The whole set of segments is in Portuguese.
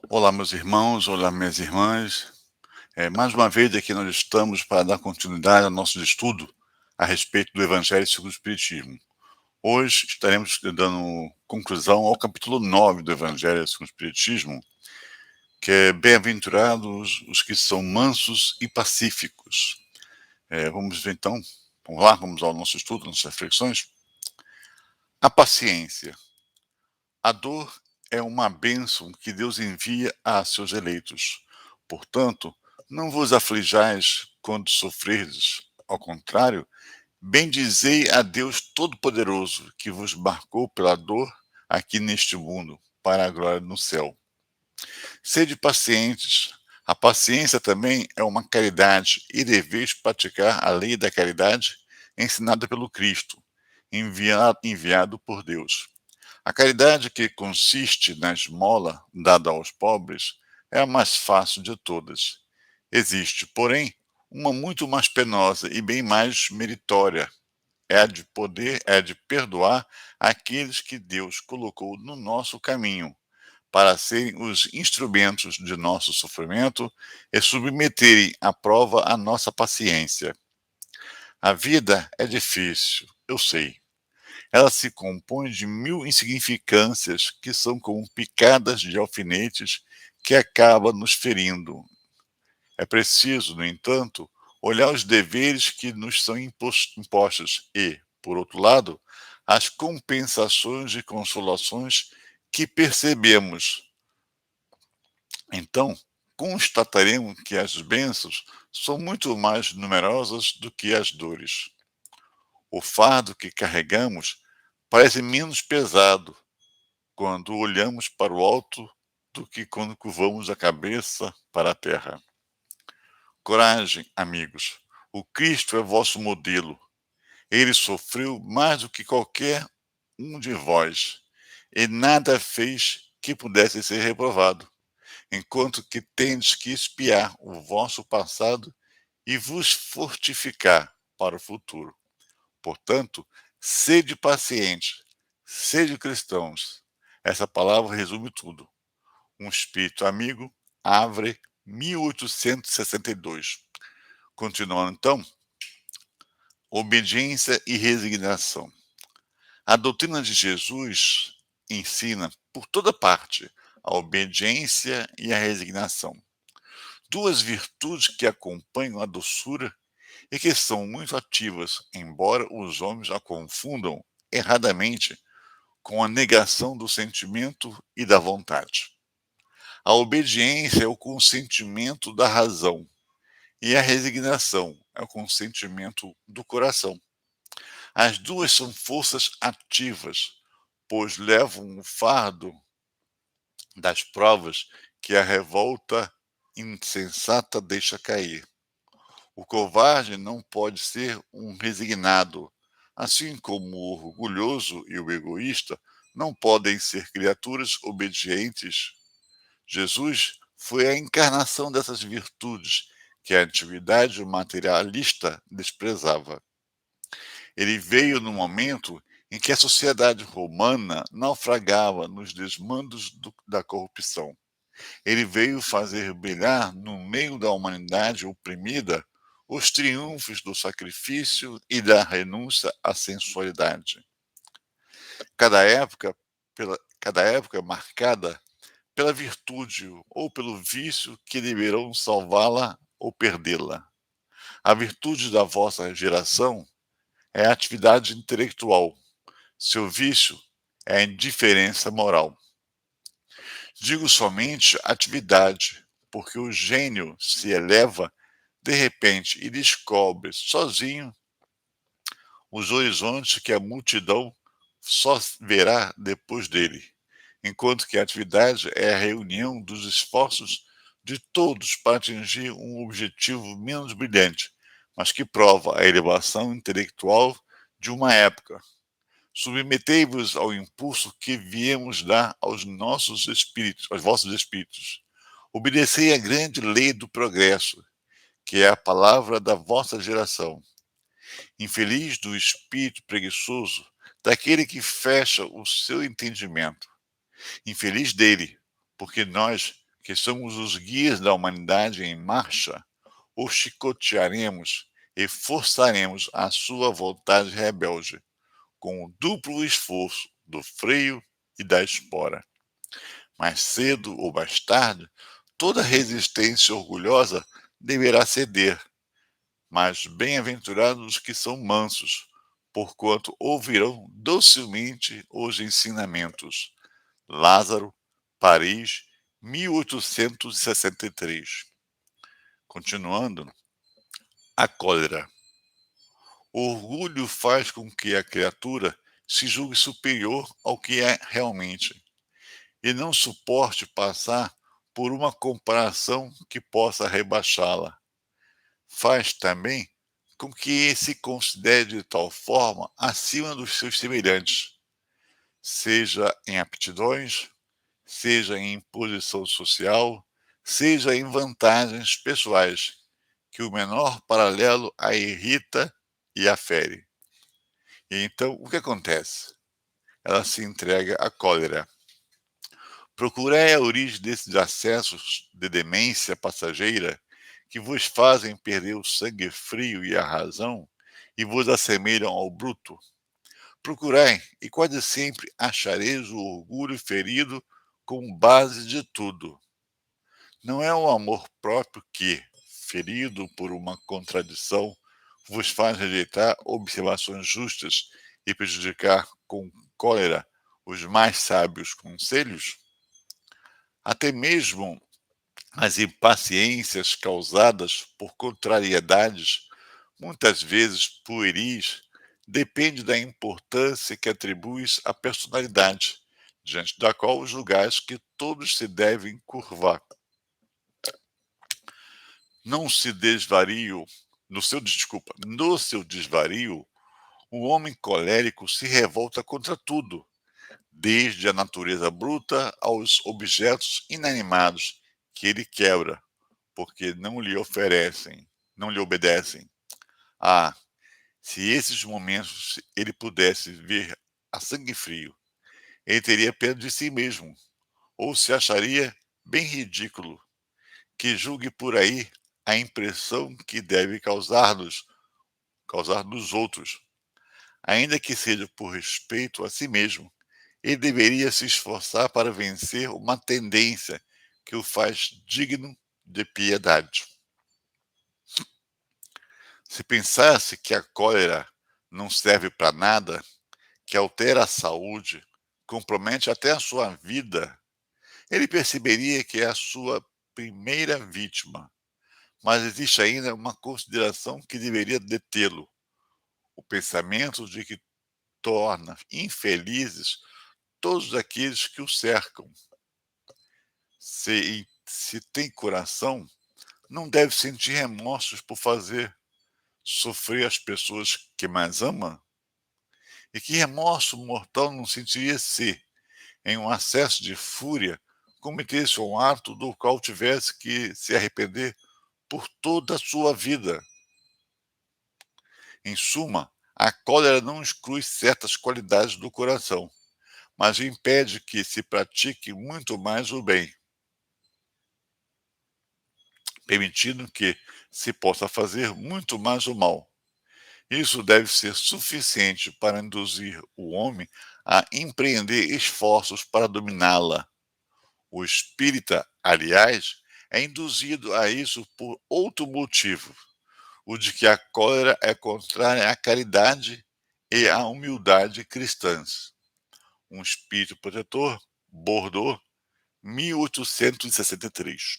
Olá, meus irmãos, olá, minhas irmãs. Mais uma vez aqui nós estamos para dar continuidade ao nosso estudo a respeito do Evangelho segundo o Espiritismo. Hoje estaremos dando conclusão ao capítulo 9 do Evangelho segundo o Espiritismo, que é Bem-aventurados os que são mansos e pacíficos. Vamos ver então, vamos lá, vamos ao nosso estudo, nossas reflexões. A paciência. A dor é uma bênção que Deus envia a seus eleitos. Portanto, não vos aflijais quando sofrerdes. Ao contrário, bendizei a Deus Todo-Poderoso, que vos marcou pela dor aqui neste mundo, para a glória no céu. Sede pacientes. A paciência também é uma caridade, e deveis praticar a lei da caridade ensinada pelo Cristo, enviado por Deus. A caridade, que consiste na esmola dada aos pobres, é a mais fácil de todas. Existe, porém, uma muito mais penosa e bem mais meritória. É a de perdoar aqueles que Deus colocou no nosso caminho, para serem os instrumentos de nosso sofrimento e submeterem à prova a nossa paciência. A vida é difícil, eu sei. Ela se compõe de mil insignificâncias que são como picadas de alfinetes que acabam nos ferindo. É preciso, no entanto, olhar os deveres que nos são impostos e, por outro lado, as compensações e consolações que percebemos. Então, constataremos que as bênçãos são muito mais numerosas do que as dores. O fardo que carregamos parece menos pesado quando olhamos para o alto do que quando curvamos a cabeça para a terra. Coragem, amigos. O Cristo é vosso modelo. Ele sofreu mais do que qualquer um de vós, e nada fez que pudesse ser reprovado, enquanto que tendes que espiar o vosso passado e vos fortificar para o futuro. Portanto, sede pacientes, sede cristãos. Essa palavra resume tudo. Um espírito amigo, Havre, 1862. Continuando então, obediência e resignação. A doutrina de Jesus ensina por toda parte a obediência e a resignação. Duas virtudes que acompanham a doçura e que são muito ativas, embora os homens a confundam erradamente com a negação do sentimento e da vontade. A obediência é o consentimento da razão, e a resignação é o consentimento do coração. As duas são forças ativas, pois levam o fardo das provas que a revolta insensata deixa cair. O covarde não pode ser um resignado, assim como o orgulhoso e o egoísta não podem ser criaturas obedientes. Jesus foi a encarnação dessas virtudes que a antiguidade materialista desprezava. Ele veio no momento em que a sociedade romana naufragava nos desmandos da corrupção. Ele veio fazer brilhar no meio da humanidade oprimida os triunfos do sacrifício e da renúncia à sensualidade. Cada época, cada época é marcada pela virtude ou pelo vício que deverão salvá-la ou perdê-la. A virtude da vossa geração é a atividade intelectual. Seu vício é a indiferença moral. Digo somente atividade, porque o gênio se eleva de repente e descobre sozinho os horizontes que a multidão só verá depois dele, enquanto que a atividade é a reunião dos esforços de todos para atingir um objetivo menos brilhante, mas que prova a elevação intelectual de uma época. Submetei-vos ao impulso que viemos dar aos nossos espíritos, aos vossos espíritos. Obedecei à grande lei do progresso, que é a palavra da vossa geração. Infeliz do espírito preguiçoso, daquele que fecha o seu entendimento. Infeliz dele, porque nós, que somos os guias da humanidade em marcha, o chicotearemos e forçaremos a sua vontade rebelde, com o duplo esforço do freio e da espora. Mais cedo ou mais tarde, toda resistência orgulhosa deverá ceder, mas bem-aventurados os que são mansos, porquanto ouvirão docilmente os ensinamentos. Lázaro, Paris, 1863. Continuando, a cólera. O orgulho faz com que a criatura se julgue superior ao que é realmente e não suporte passar por uma comparação que possa rebaixá-la. Faz também com que se considere de tal forma acima dos seus semelhantes, seja em aptidões, seja em posição social, seja em vantagens pessoais, que o menor paralelo a irrita e a fere. E então, o que acontece? Ela se entrega à cólera. Procurai a origem desses acessos de demência passageira que vos fazem perder o sangue frio e a razão e vos assemelham ao bruto. Procurai, e quase sempre achareis o orgulho ferido como base de tudo. Não é o amor próprio que, ferido por uma contradição, vos faz rejeitar observações justas e prejudicar com cólera os mais sábios conselhos? Até mesmo as impaciências causadas por contrariedades, muitas vezes pueris, depende da importância que atribuis à personalidade, diante da qual julgais que todos se devem curvar. Não se desvario, no seu desvario, o homem colérico se revolta contra tudo, desde a natureza bruta aos objetos inanimados que ele quebra, porque não lhe obedecem. Ah, se esses momentos ele pudesse ver a sangue frio, ele teria pena de si mesmo, ou se acharia bem ridículo, que julgue por aí a impressão que deve causar nos outros, ainda que seja por respeito a si mesmo. Ele deveria se esforçar para vencer uma tendência que o faz digno de piedade. Se pensasse que a cólera não serve para nada, que altera a saúde, compromete até a sua vida, ele perceberia que é a sua primeira vítima. Mas existe ainda uma consideração que deveria detê-lo: o pensamento de que torna infelizes todos aqueles que o cercam. Se tem coração, não deve sentir remorsos por fazer sofrer as pessoas que mais ama? E que remorso mortal não sentiria se, em um acesso de fúria, cometesse um ato do qual tivesse que se arrepender por toda a sua vida? Em suma, a cólera não exclui certas qualidades do coração, mas impede que se pratique muito mais o bem, permitindo que se possa fazer muito mais o mal. Isso deve ser suficiente para induzir o homem a empreender esforços para dominá-la. O espírita, aliás, é induzido a isso por outro motivo, o de que a cólera é contrária à caridade e à humildade cristãs. Um espírito protetor, Bordeaux, 1863.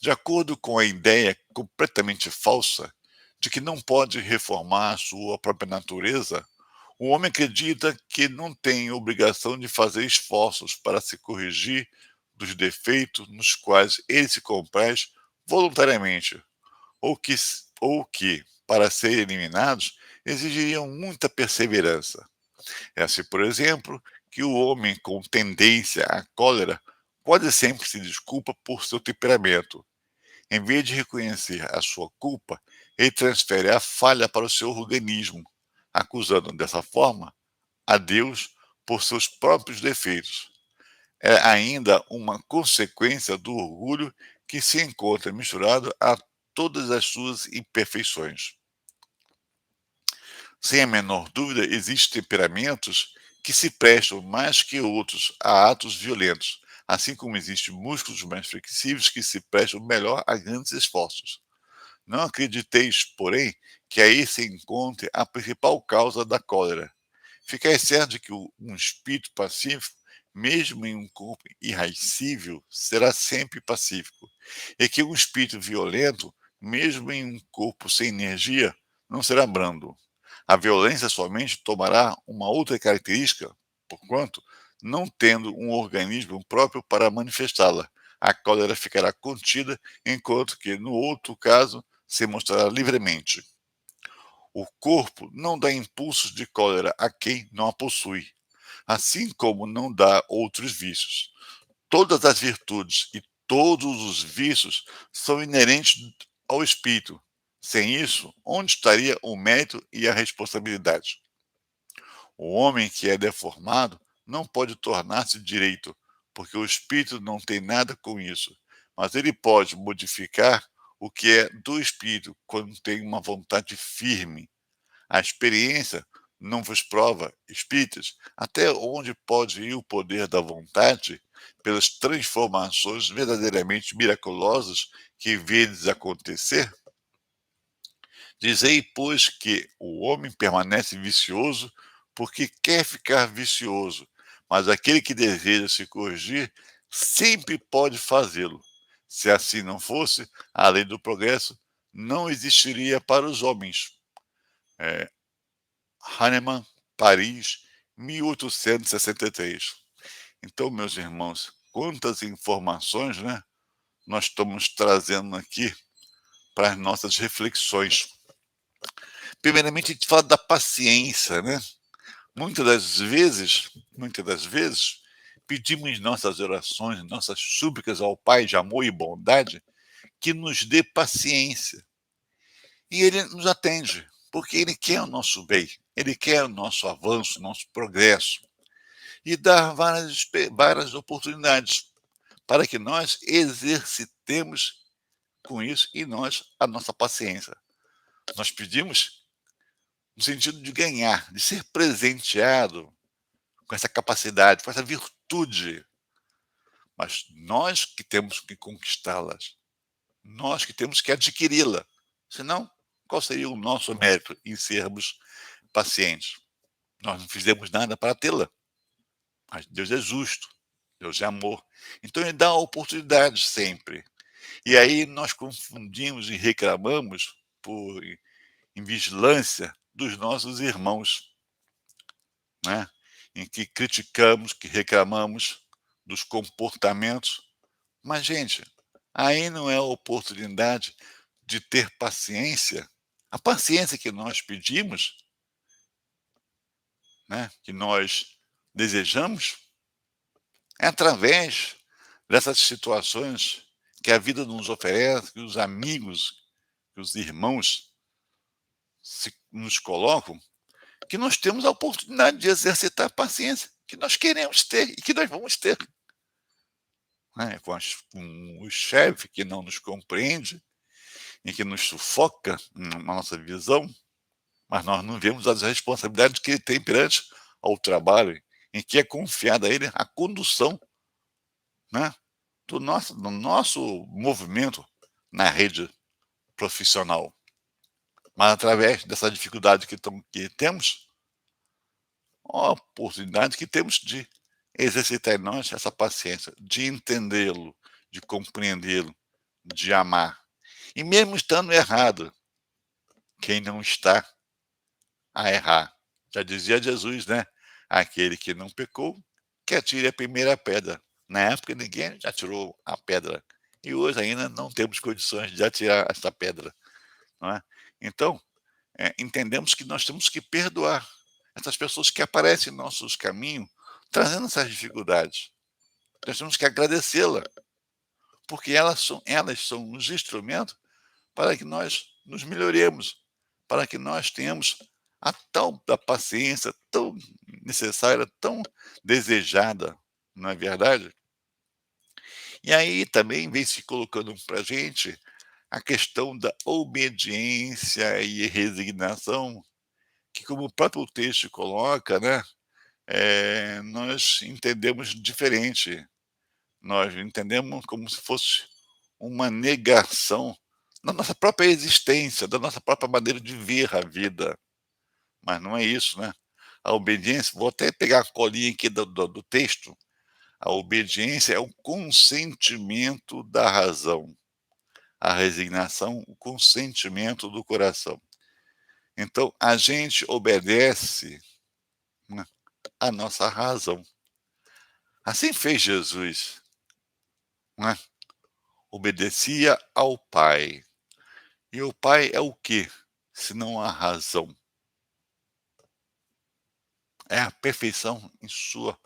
De acordo com a ideia completamente falsa de que não pode reformar a sua própria natureza, o homem acredita que não tem obrigação de fazer esforços para se corrigir dos defeitos nos quais ele se compraz voluntariamente, ou que, para serem eliminados, exigiriam muita perseverança. É assim, por exemplo, que o homem com tendência à cólera quase sempre se desculpa por seu temperamento. Em vez de reconhecer a sua culpa, ele transfere a falha para o seu organismo, acusando dessa forma a Deus por seus próprios defeitos. É ainda uma consequência do orgulho que se encontra misturado a todas as suas imperfeições. Sem a menor dúvida, existem temperamentos que se prestam mais que outros a atos violentos, assim como existem músculos mais flexíveis que se prestam melhor a grandes esforços. Não acrediteis, porém, que aí se encontre a principal causa da cólera. Ficai certo de que um espírito pacífico, mesmo em um corpo irascível, será sempre pacífico, e que um espírito violento, mesmo em um corpo sem energia, não será brando. A violência somente tomará uma outra característica, porquanto, não tendo um organismo próprio para manifestá-la, a cólera ficará contida, enquanto que, no outro caso, se mostrará livremente. O corpo não dá impulsos de cólera a quem não a possui, assim como não dá outros vícios. Todas as virtudes e todos os vícios são inerentes ao espírito. Sem isso, onde estaria o mérito e a responsabilidade? O homem que é deformado não pode tornar-se direito, porque o espírito não tem nada com isso, mas ele pode modificar o que é do espírito quando tem uma vontade firme. A experiência não vos prova, espíritas, até onde pode ir o poder da vontade pelas transformações verdadeiramente miraculosas que vedes acontecer? Dizei, pois, que o homem permanece vicioso porque quer ficar vicioso, mas aquele que deseja se corrigir sempre pode fazê-lo. Se assim não fosse, a lei do progresso não existiria para os homens. É, Hahnemann, Paris, 1863. Então, meus irmãos, quantas informações, né, nós estamos trazendo aqui para as nossas reflexões. Primeiramente, a gente fala da paciência, né? Muitas das vezes, pedimos em nossas orações, nossas súplicas ao Pai de amor e bondade, que nos dê paciência. E Ele nos atende, porque Ele quer o nosso bem, Ele quer o nosso avanço, o nosso progresso. E dá várias oportunidades para que nós exercitemos com isso e nós a nossa paciência. Nós pedimos no sentido de ganhar, de ser presenteado com essa capacidade, com essa virtude, mas nós que temos que conquistá-las, nós que temos que adquiri-la. Senão, qual seria o nosso mérito em sermos pacientes? Nós não fizemos nada para tê-la, mas Deus é justo, Deus é amor. Então, Ele dá a oportunidade sempre. E aí nós confundimos e reclamamos por invigilância dos nossos irmãos, né? Em que criticamos, que reclamamos dos comportamentos. Mas, gente, aí não é a oportunidade de ter paciência. A paciência que nós pedimos, né, que nós desejamos, é através dessas situações que a vida nos oferece, que os amigos, que os irmãos nos colocam, que nós temos a oportunidade de exercitar a paciência que nós queremos ter e que nós vamos ter. Né? Com o chefe que não nos compreende e que nos sufoca na nossa visão, mas nós não vemos as responsabilidades que ele tem perante ao trabalho, em que é confiada a ele a condução, né, do nosso movimento na rede profissional. Mas através dessa dificuldade que temos, a oportunidade que temos de exercitar em nós essa paciência, de entendê-lo, de compreendê-lo, de amar. E mesmo estando errado, quem não está a errar? Já dizia Jesus, né? Aquele que não pecou, que atire a primeira pedra. Na época, ninguém já tirou a pedra. E hoje ainda não temos condições de atirar essa pedra. Não é? Então, entendemos que nós temos que perdoar essas pessoas que aparecem em nossos caminhos, trazendo essas dificuldades. Nós temos que agradecê-la, porque elas são os instrumentos para que nós nos melhoremos, para que nós tenhamos a tal da paciência tão necessária, tão desejada, não é verdade? E aí também vem se colocando para a gente a questão da obediência e resignação, que como o próprio texto coloca, né, nós entendemos diferente. Nós entendemos como se fosse uma negação da nossa própria existência, da nossa própria maneira de ver a vida, mas não é isso, né. A obediência, vou até pegar a colinha aqui do texto, a obediência é o consentimento da razão, a resignação, o consentimento do coração. Então a gente obedece, né, à nossa razão. Assim fez Jesus, né, obedecia ao Pai. E o Pai é o quê? Senão a razão. É a perfeição em sua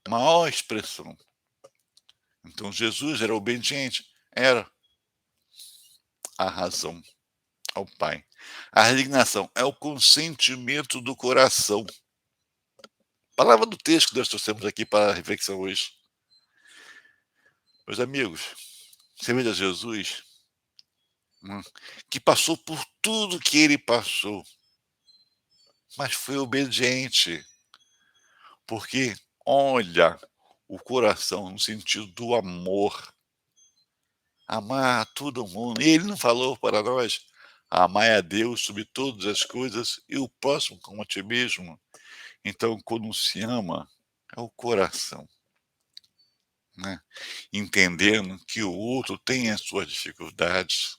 maior expressão. Então Jesus era obediente, era a razão ao Pai. A resignação é o consentimento do coração. Palavra do texto que nós trouxemos aqui para a reflexão hoje. Meus amigos, você veja Jesus, hum, que passou por tudo que ele passou, mas foi obediente, porque olha o coração no sentido do amor, amar a todo mundo. E ele não falou para nós, amar a Deus sobre todas as coisas e o próximo como a ti mesmo. Então, quando se ama, é o coração, né? Entendendo que o outro tem as suas dificuldades,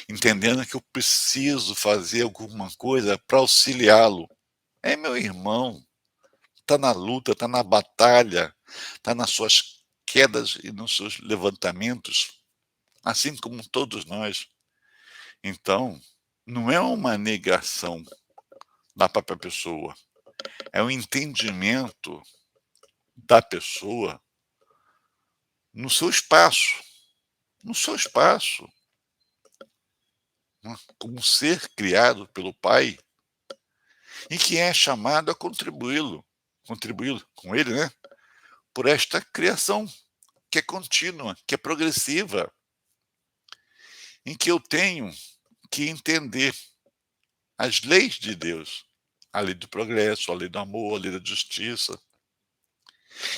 entendendo que eu preciso fazer alguma coisa para auxiliá-lo. É meu irmão, está na luta, está na batalha, está nas suas quedas e nos seus levantamentos, assim como todos nós. Então, não é uma negação da própria pessoa, é um entendimento da pessoa no seu espaço, no seu espaço, né, como ser criado pelo Pai e que é chamado a contribuí-lo com ele, né, por esta criação que é contínua, que é progressiva, em que eu tenho que entender as leis de Deus, a lei do progresso, a lei do amor, a lei da justiça,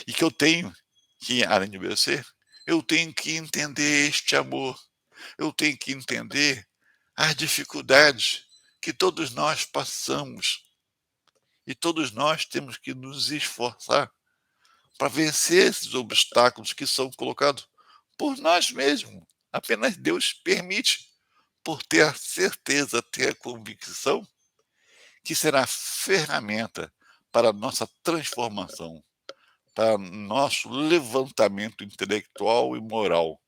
e que eu tenho que, além de obedecer, eu tenho que entender este amor, eu tenho que entender as dificuldades que todos nós passamos e todos nós temos que nos esforçar para vencer esses obstáculos que são colocados por nós mesmos. Apenas Deus permite, por ter a certeza, ter a convicção que será ferramenta para a nossa transformação, para nosso levantamento intelectual e moral,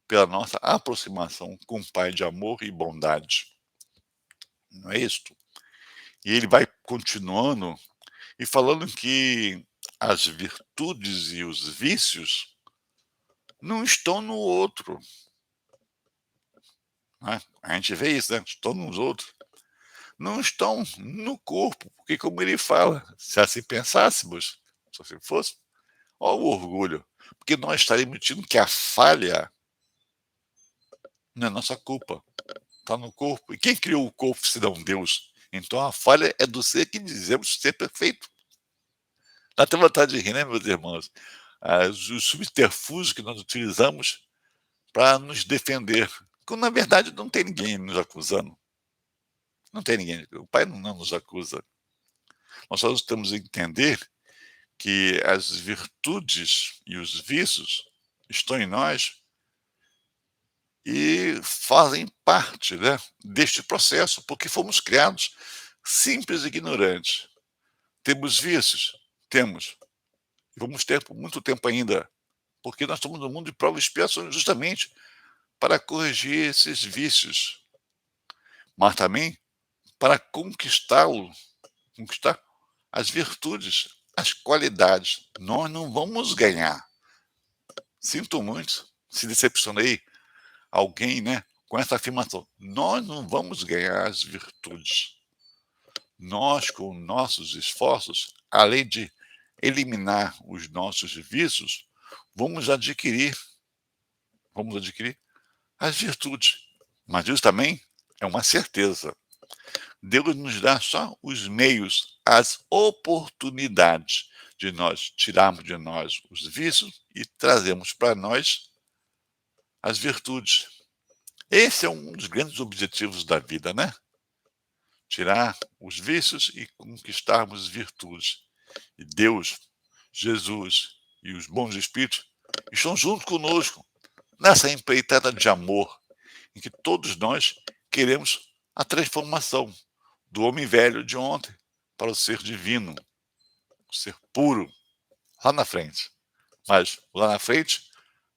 pela nossa aproximação com o Pai de amor e bondade. Não é isto? E ele vai continuando e falando que as virtudes e os vícios não estão no outro, né? A gente vê isso, né? Estão nos outros. Não estão no corpo, porque como ele fala, se assim pensássemos, se assim fosse, ó o orgulho, porque nós estaríamos dizendo que a falha não é nossa culpa, está no corpo. E quem criou o corpo se não Deus? Então a falha é do ser que dizemos ser perfeito. Dá até vontade de rir, né, meus irmãos? Os subterfúgios que nós utilizamos para nos defender, quando na verdade não tem ninguém nos acusando. Não tem ninguém. O Pai não nos acusa. Nós só temos que entender que as virtudes e os vícios estão em nós e fazem parte, né, deste processo, porque fomos criados simples e ignorantes. Temos vícios? Temos. E vamos ter por muito tempo ainda, porque nós estamos no mundo de prova e expiação justamente para corrigir esses vícios, mas também para conquistar as virtudes, as qualidades. Nós não vamos ganhar. Sinto muito, se decepcionei alguém, né, com essa afirmação. Nós não vamos ganhar as virtudes. Nós, com nossos esforços, além de eliminar os nossos vícios, vamos adquirir, vamos adquirir as virtudes. Mas isso também é uma certeza. Deus nos dá só os meios, as oportunidades de nós tirarmos de nós os vícios e trazermos para nós as virtudes. Esse é um dos grandes objetivos da vida, né? Tirar os vícios e conquistarmos as virtudes. E Deus, Jesus e os bons espíritos estão junto conosco nessa empreitada de amor, em que todos nós queremos a transformação do homem velho de ontem para o ser divino, o ser puro, lá na frente. Mas lá na frente,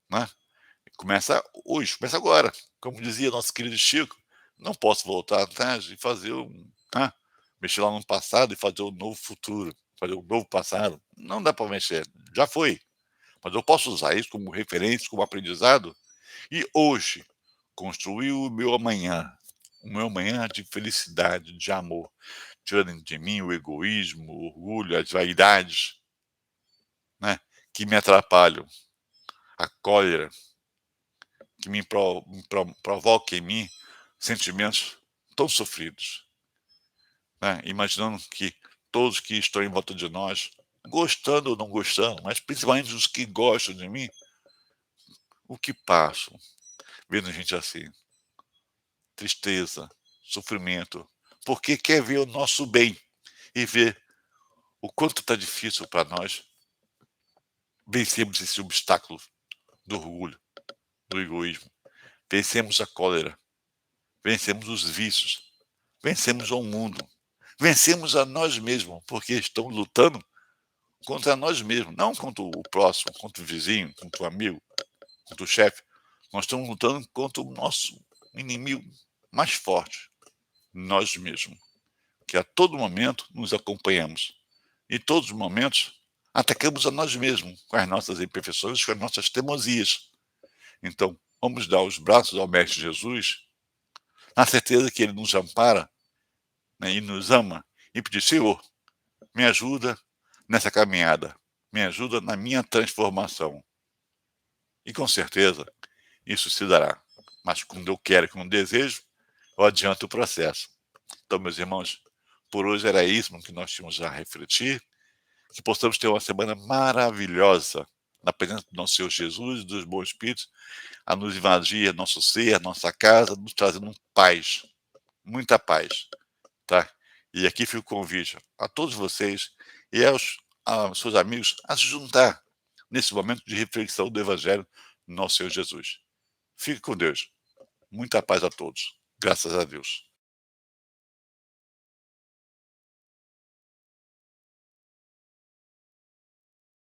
né, começa hoje, começa agora. Como dizia nosso querido Chico, não posso voltar atrás e fazer mexer lá no passado e fazer um novo futuro, fazer um novo passado. Não dá para mexer, já foi. Mas eu posso usar isso como referência, como aprendizado, e hoje construir o meu amanhã de felicidade, de amor, tirando de mim o egoísmo, o orgulho, as vaidades, né, que me atrapalham, a cólera, que provoca em mim sentimentos tão sofridos, né, imaginando que todos que estão em volta de nós, gostando ou não gostando, mas principalmente os que gostam de mim, o que passam, vendo gente assim, tristeza, sofrimento, porque quer ver o nosso bem e ver o quanto está difícil para nós vencermos esse obstáculo do orgulho, do egoísmo. Vencemos a cólera, vencemos os vícios, vencemos ao mundo, vencemos a nós mesmos, porque estamos lutando contra nós mesmos, não contra o próximo, contra o vizinho, contra o amigo, contra o chefe. Nós estamos lutando contra o nosso inimigo mais forte, nós mesmos, que a todo momento nos acompanhamos. Em todos os momentos, atacamos a nós mesmos com as nossas imperfeições, com as nossas teimosias. Então, vamos dar os braços ao Mestre Jesus, na certeza que Ele nos ampara, né, e nos ama, e pedir: Senhor, me ajuda nessa caminhada, me ajuda na minha transformação. E com certeza isso se dará. Mas quando eu quero, quando eu desejo, eu adianto o processo. Então, meus irmãos, por hoje era isso que nós tínhamos a refletir, que possamos ter uma semana maravilhosa na presença do nosso Senhor Jesus e dos bons espíritos, a nos invadir nosso ser, nossa casa, nos trazendo paz, muita paz, tá? E aqui fica o convite a todos vocês e aos seus amigos a se juntar nesse momento de reflexão do Evangelho do nosso Senhor Jesus. Fique com Deus. Muita paz a todos. Graças a Deus.